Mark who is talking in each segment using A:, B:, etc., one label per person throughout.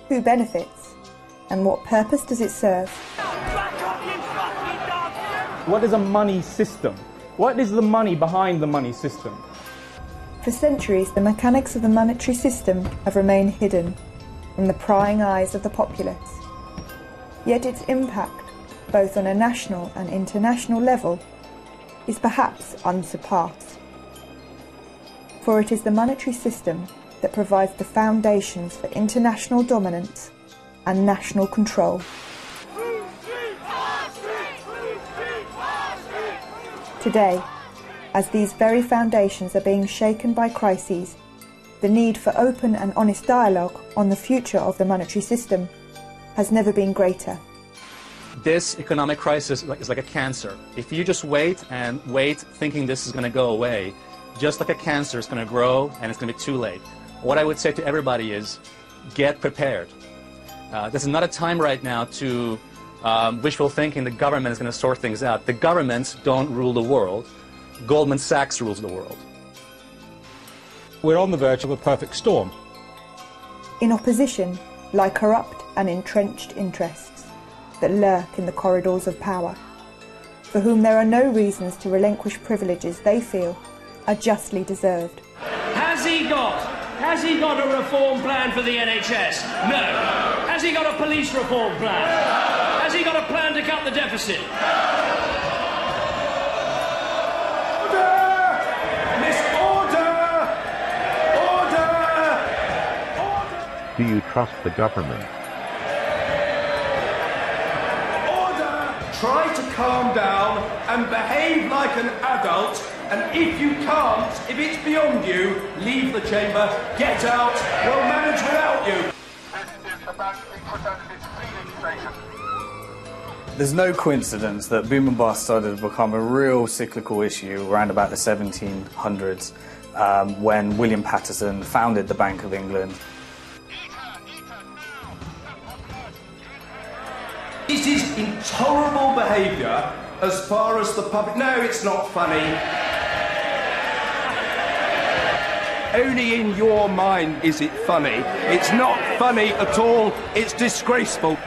A: Who benefits? And what purpose does it serve?
B: What is a money system? What is the money behind the money system?
A: For centuries, the mechanics of the monetary system have remained hidden from the prying eyes of the populace. Yet its impact, both on a national and international level, is perhaps unsurpassed. For it is the monetary system that provides the foundations for international dominance and national control. Today, as these very foundations are being shaken by crises, the need for open and honest dialogue on the future of the monetary system has never been greater.
C: This economic crisis is like a cancer. If you just wait and wait thinking this is going to go away, just like a cancer, it's going to grow and it's going to be too late. What I would say to everybody is get prepared. This is not a time right now to wishful thinking the government is going to sort things out. The governments don't rule the world. Goldman Sachs rules the world.
D: We're on the verge of a perfect storm.
A: In opposition lie corrupt and entrenched interests that lurk in the corridors of power, for whom there are no reasons to relinquish privileges they feel are justly deserved.
E: Has he got a reform plan for the NHS? No. Has he got a police reform plan? Has he got a plan to cut the deficit?
F: Do you trust the government?
G: Order! Try to calm down and behave like an adult, and if you can't, if it's beyond you, leave the chamber, get out, we'll manage without you.
H: There's no coincidence that boom and bust started to become a real cyclical issue around about the 1700s when William Paterson founded the Bank of England.
G: It is intolerable behaviour as far as the public... No, it's not funny. Only in your mind is it funny. It's not funny at all. It's disgraceful.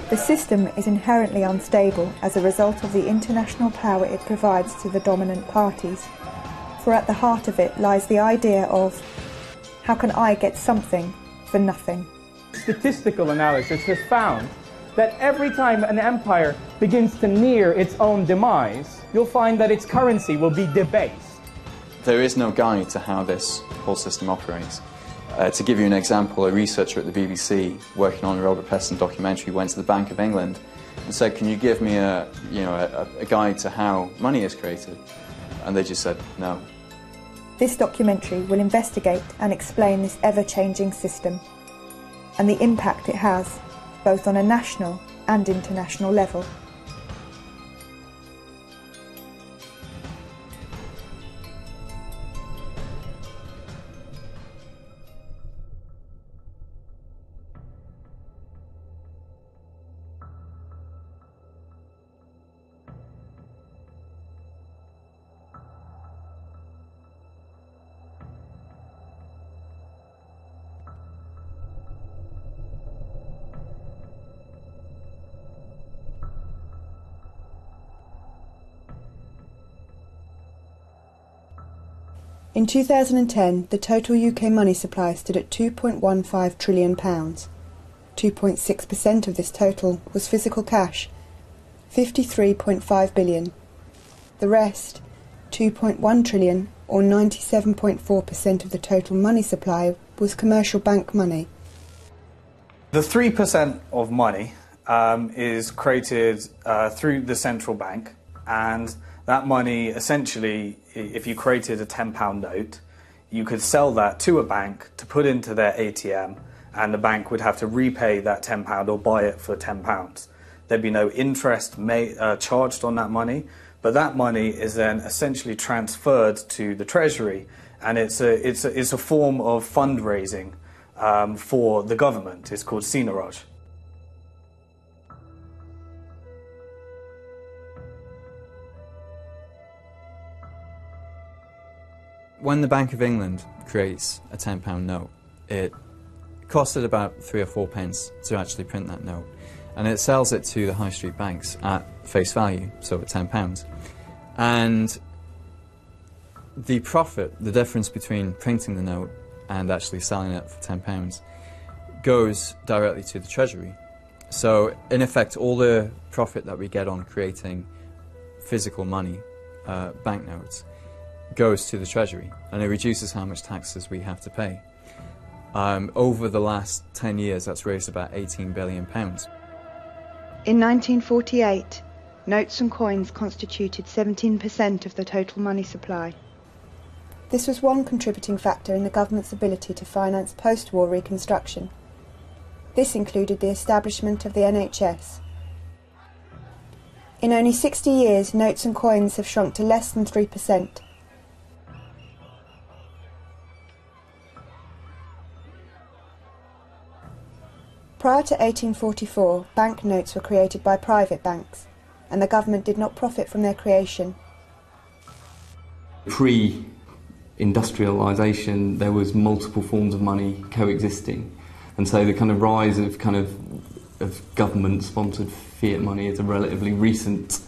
A: The system is inherently unstable as a result of the international power it provides to the dominant parties. For at the heart of it lies the idea of, how can I get something for nothing?
B: Statistical analysis has found that every time an empire begins to near its own demise, you'll find that its currency will be debased.
I: There is no guide to how this whole system operates. To give you an example, a researcher at the BBC working on a Robert Peston documentary went to the Bank of England and said, can you give me a guide to how money is created? And they just said no.
A: This documentary will investigate and explain this ever-changing system and the impact it has both on a national and international level. In 2010, the total UK money supply stood at £2.15 trillion. 2.6% of this total was physical cash, £53.5 billion. The rest, £2.1 trillion, or 97.4% of the total money supply, was commercial bank money.
H: The 3% of money is created through the central bank, and that money, essentially, if you created a £10 note, you could sell that to a bank to put into their ATM, and the bank would have to repay that £10 or buy it for £10. There'd be no interest charged on that money, but that money is then essentially transferred to the Treasury, and it's a form of fundraising for the government. It's called seigniorage.
I: When the Bank of England creates a £10 note, it costed about 3 or 4 pence to actually print that note, and it sells it to the high street banks at face value, so at £10. And the profit, the difference between printing the note and actually selling it for £10, goes directly to the Treasury. So, in effect, all the profit that we get on creating physical money, banknotes, goes to the Treasury, and it reduces how much taxes we have to pay. Over the last 10 years, that's raised about £18 billion.
J: In 1948, notes and coins constituted 17% of the total money supply.
A: This was one contributing factor in the government's ability to finance post-war reconstruction. This included the establishment of the NHS. In only 60 years, notes and coins have shrunk to less than 3%. Prior to 1844, banknotes were created by private banks, and the government did not profit from their creation.
K: Pre-industrialisation, there was multiple forms of money coexisting, and so the kind of rise of government-sponsored fiat money is a relatively recent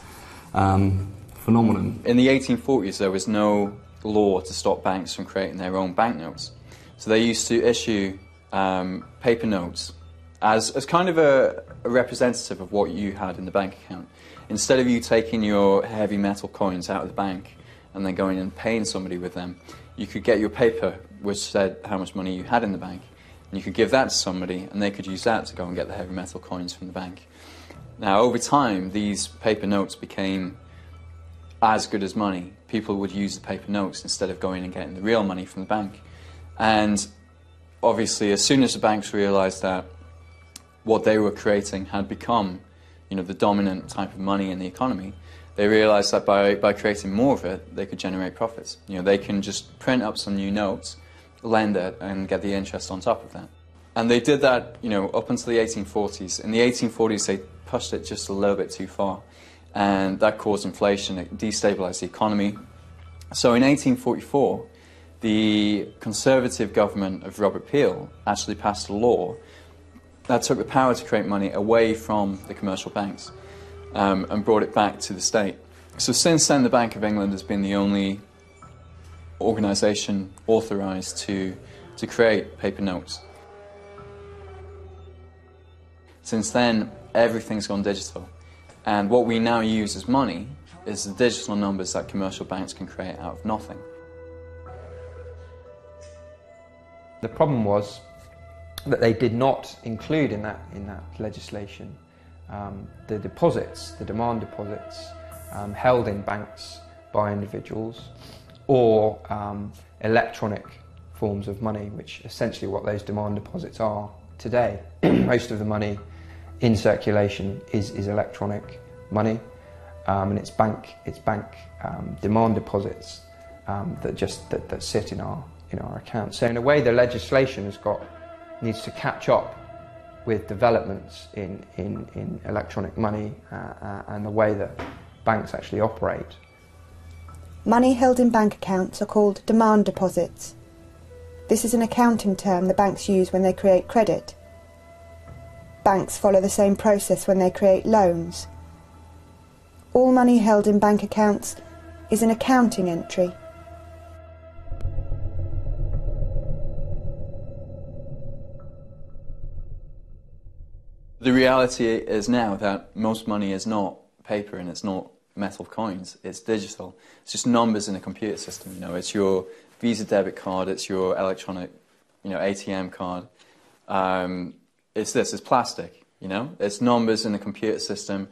K: phenomenon.
I: In the 1840s, there was no law to stop banks from creating their own banknotes, so they used to issue paper notes as kind of a representative of what you had in the bank account. Instead of you taking your heavy metal coins out of the bank and then going and paying somebody with them, you could get your paper which said how much money you had in the bank, and you could give that to somebody and they could use that to go and get the heavy metal coins from the bank. Now, over time, these paper notes became as good as money. People would use the paper notes instead of going and getting the real money from the bank. And obviously, as soon as the banks realised that what they were creating had become, the dominant type of money in the economy, they realised that by creating more of it, they could generate profits. They can just print up some new notes, lend it, and get the interest on top of that. And they did that, up until the 1840s. In the 1840s, they pushed it just a little bit too far, and that caused inflation. It destabilised the economy. So in 1844, the Conservative government of Robert Peel actually passed a law that took the power to create money away from the commercial banks and brought it back to the state. So since then, the Bank of England has been the only organisation authorised to create paper notes. Since then, everything's gone digital, and what we now use as money is the digital numbers that commercial banks can create out of nothing.
L: The problem was that they did not include in that legislation the deposits, the demand deposits held in banks by individuals, or electronic forms of money, which essentially what those demand deposits are today. Most of the money in circulation is electronic money, and it's bank demand deposits that sit in our accounts. So in a way, the legislation needs to catch up with developments in electronic money and the way that banks actually operate.
A: Money held in bank accounts are called demand deposits. This is an accounting term the banks use when they create credit. Banks follow the same process when they create loans. All money held in bank accounts is an accounting entry.
I: The reality is now that most money is not paper and it's not metal coins, it's digital. It's just numbers in a computer system, it's your Visa debit card, it's your electronic, ATM card. It's plastic, it's numbers in a computer system.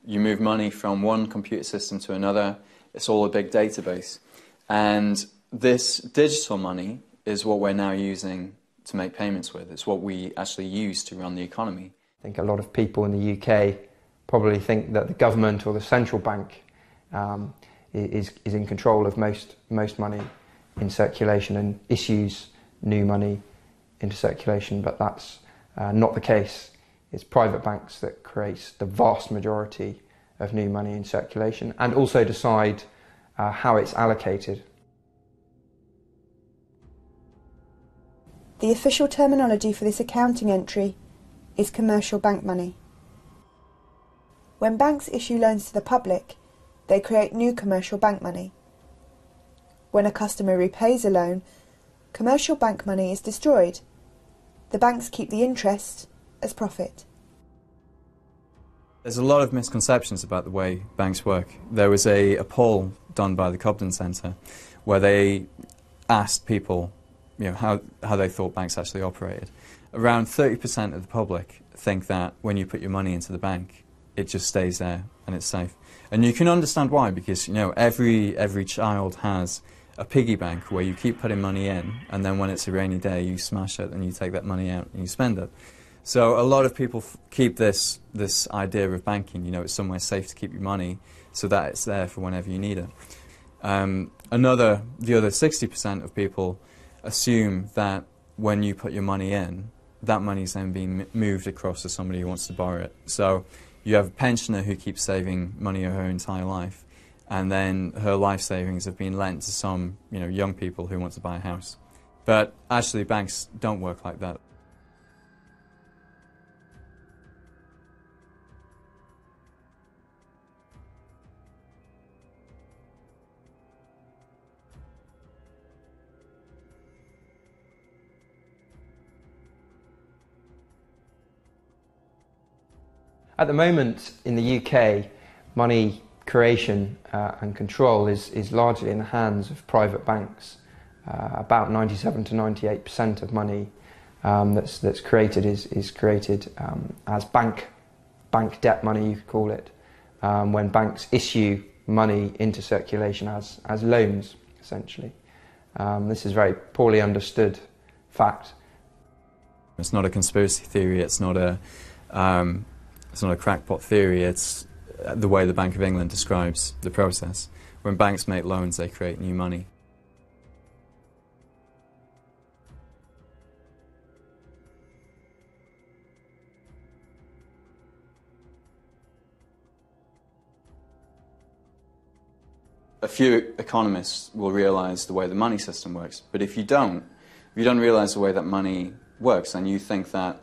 I: You move money from one computer system to another, it's all a big database. And this digital money is what we're now using to make payments with. It's what we actually use to run the economy.
L: I think a lot of people in the UK probably think that the government or the central bank is in control of most money in circulation and issues new money into circulation, but that's not the case. It's private banks that create the vast majority of new money in circulation and also decide how it's allocated.
A: The official terminology for this accounting entry is commercial bank money. When banks issue loans to the public, they create new commercial bank money. When a customer repays a loan, commercial bank money is destroyed. The banks keep the interest as profit.
I: There's a lot of misconceptions about the way banks work. There was a poll done by the Cobden Centre where they asked people how they thought banks actually operated. Around 30% of the public think that when you put your money into the bank, it just stays there and it's safe. And you can understand why, because every child has a piggy bank where you keep putting money in, and then when it's a rainy day you smash it and you take that money out and you spend it. So a lot of people keep this idea of banking, it's somewhere safe to keep your money so that it's there for whenever you need it. The other 60% of people assume that when you put your money in, that money's then being moved across to somebody who wants to borrow it. So you have a pensioner who keeps saving money her entire life, and then her life savings have been lent to some young people who want to buy a house. But actually banks don't work like that.
L: At the moment in the UK, money creation and control is largely in the hands of private banks. About 97 to 98% of money that's created is created as bank debt money, you could call it, when banks issue money into circulation as loans, essentially. This is a very poorly understood fact.
I: It's not a conspiracy theory, it's not a crackpot theory, it's the way the Bank of England describes the process. When banks make loans, they create new money. A few economists will realise the way the money system works, but if you don't realise the way that money works, and you think that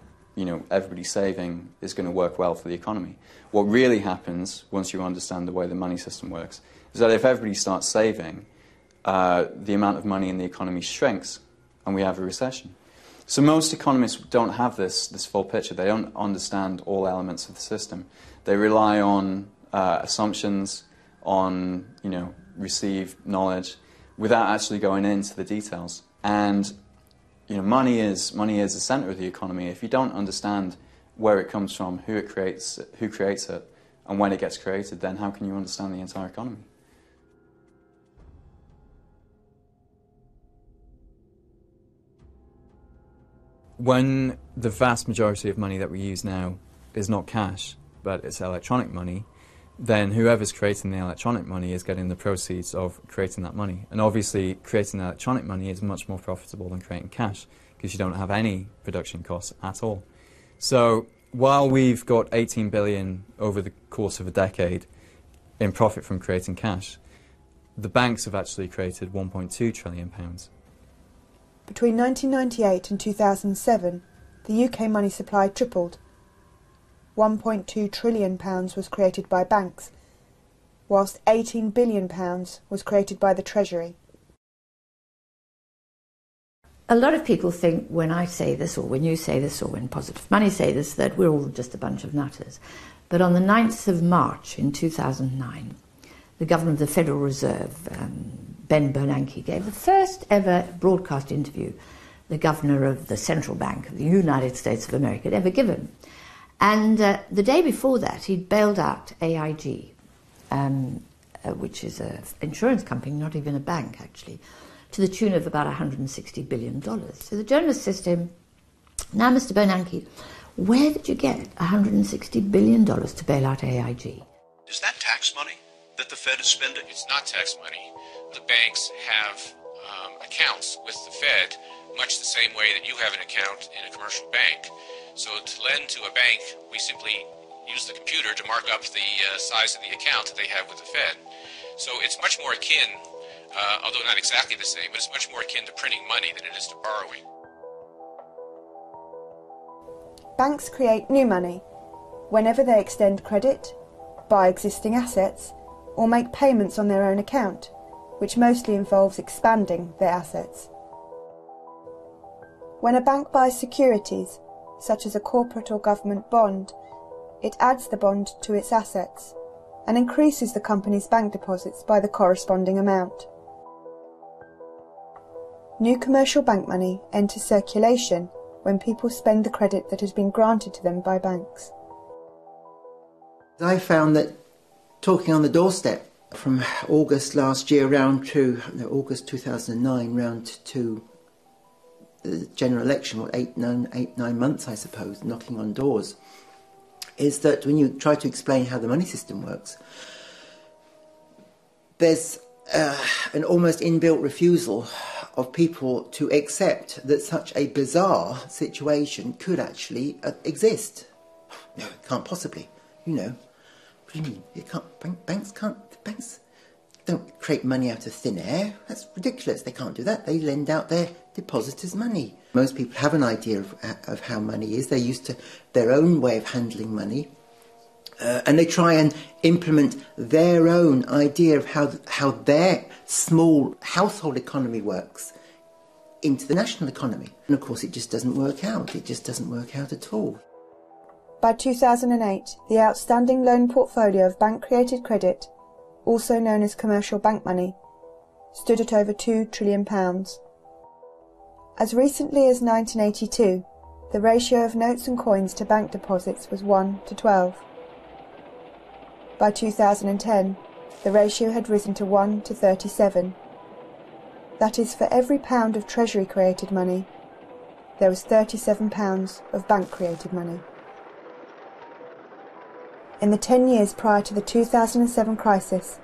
I: everybody saving is going to work well for the economy. What really happens, once you understand the way the money system works, is that if everybody starts saving, the amount of money in the economy shrinks, and we have a recession. So most economists don't have this full picture. They don't understand all elements of the system. They rely on assumptions, on received knowledge, without actually going into the details. And money is the centre of the economy. If you don't understand where it comes from, who creates it, and when it gets created, then how can you understand the entire economy? When the vast majority of money that we use now is not cash, but it's electronic money, then whoever's creating the electronic money is getting the proceeds of creating that money. And obviously, creating electronic money is much more profitable than creating cash, because you don't have any production costs at all. So while we've got 18 billion over the course of a decade in profit from creating cash, the banks have actually created 1.2 trillion pounds.
A: Between 1998 and 2007, the UK money supply tripled. 1.2 trillion pounds was created by banks, whilst 18 billion pounds was created by the Treasury.
M: A lot of people think when I say this, or when you say this, or when Positive Money say this, that we're all just a bunch of nutters. But on the 9th of March in 2009, the Governor of the Federal Reserve, Ben Bernanke, gave the first ever broadcast interview the Governor of the Central Bank of the United States of America had ever given. And the day before that, he'd bailed out AIG, which is an insurance company, not even a bank, actually, to the tune of about $160 billion. So the journalist says to him, "Now, Mr. Bernanke, where did you get $160 billion to bail out AIG?"
N: Is that tax money that the Fed is spending? It's not tax money. The banks have accounts with the Fed, much the same way that you have an account in a commercial bank. So to lend to a bank, we simply use the computer to mark up the size of the account that they have with the Fed. So it's much more akin, although not exactly the same, but it's much more akin to printing money than it is to borrowing.
A: Banks create new money whenever they extend credit, buy existing assets, or make payments on their own account, which mostly involves expanding their assets. When a bank buys securities, such as a corporate or government bond, it adds the bond to its assets and increases the company's bank deposits by the corresponding amount. New commercial bank money enters circulation when people spend the credit that has been granted to them by banks.
O: I found that talking on the doorstep from August last year round to August 2009 round to the general election, 9 months I suppose, knocking on doors, is that when you try to explain how the money system works, there's an almost inbuilt refusal of people to accept that such a bizarre situation could actually exist. No, it can't possibly, you know. What do you mean? It can't, banks don't create money out of thin air. That's ridiculous. They can't do that. They lend out their depositors' money. Most people have an idea of how money is. They're used to their own way of handling money. And they try and implement their own idea of how their small household economy works into the national economy. And of course it just doesn't work out. It just doesn't work out at all.
A: By 2008, the outstanding loan portfolio of bank-created credit, also known as commercial bank money, stood at over £2 trillion. As recently as 1982, the ratio of notes and coins to bank deposits was 1 to 12. By 2010, the ratio had risen to 1 to 37. That is, for every pound of Treasury-created money, there was £37 of bank-created money. In the 10 years prior to the 2007 crisis,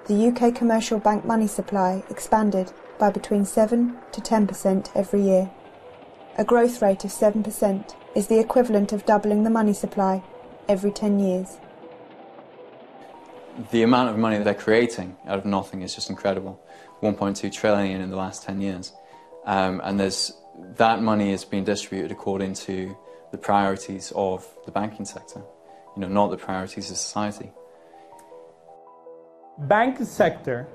A: the UK commercial bank money supply expanded by between 7 to 10% every year. A growth rate of 7% is the equivalent of doubling the money supply every 10 years.
I: The amount of money they're creating out of nothing is just incredible. 1.2 trillion in the last 10 years. And that money is being distributed according to the priorities of the banking sector, not the priorities of society.
B: Bank sector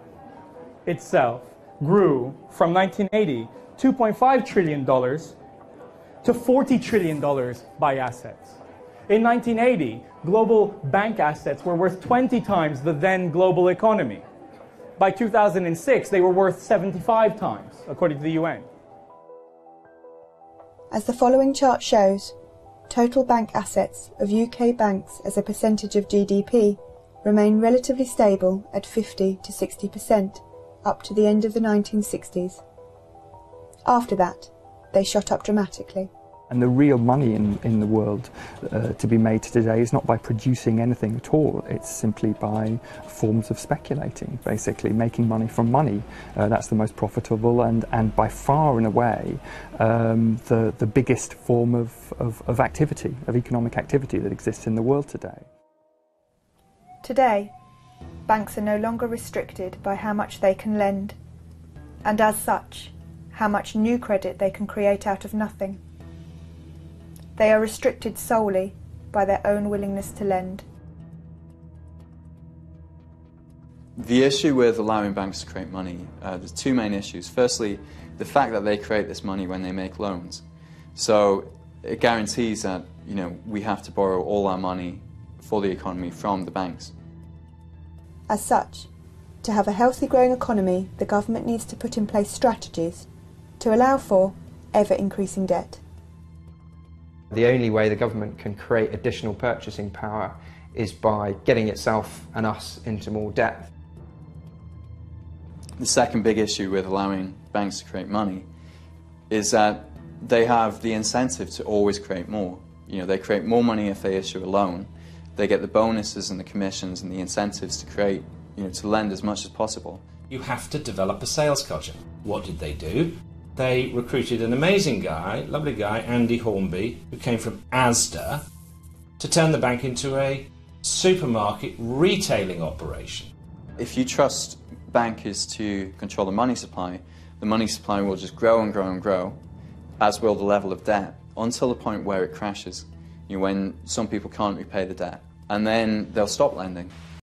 B: itself grew from 1980, $2.5 trillion to $40 trillion by assets. In 1980, global bank assets were worth 20 times the then global economy. By 2006, they were worth 75 times, according to the UN.
A: As the following chart shows, total bank assets of UK banks as a percentage of GDP remain relatively stable at 50 to 60% up to the end of the 1960s. After that, they shot up dramatically.
P: And the real money in the world to be made today is not by producing anything at all. It's simply by forms of speculating, basically, making money from money. That's the most profitable and by far and away the biggest form of activity, of economic activity that exists in the world today.
A: Today, banks are no longer restricted by how much they can lend, and as such, how much new credit they can create out of nothing. They are restricted solely by their own willingness to lend.
I: The issue with allowing banks to create money, there's two main issues. Firstly, the fact that they create this money when they make loans. So it guarantees that, we have to borrow all our money for the economy from the banks.
A: As such, to have a healthy growing economy, the government needs to put in place strategies to allow for ever-increasing debt.
L: The only way the government can create additional purchasing power is by getting itself and us into more debt.
I: The second big issue with allowing banks to create money is that they have the incentive to always create more. They create more money if they issue a loan. They get the bonuses and the commissions and the incentives to create, to lend as much as possible.
Q: You have to develop a sales culture. What did they do? They recruited an amazing guy, lovely guy, Andy Hornby, who came from Asda, to turn the bank into a supermarket retailing operation.
I: If you trust bankers to control the money supply will just grow and grow and grow, as will the level of debt. until the point where it crashes, when some people can't repay the debt. And then they'll stop lending.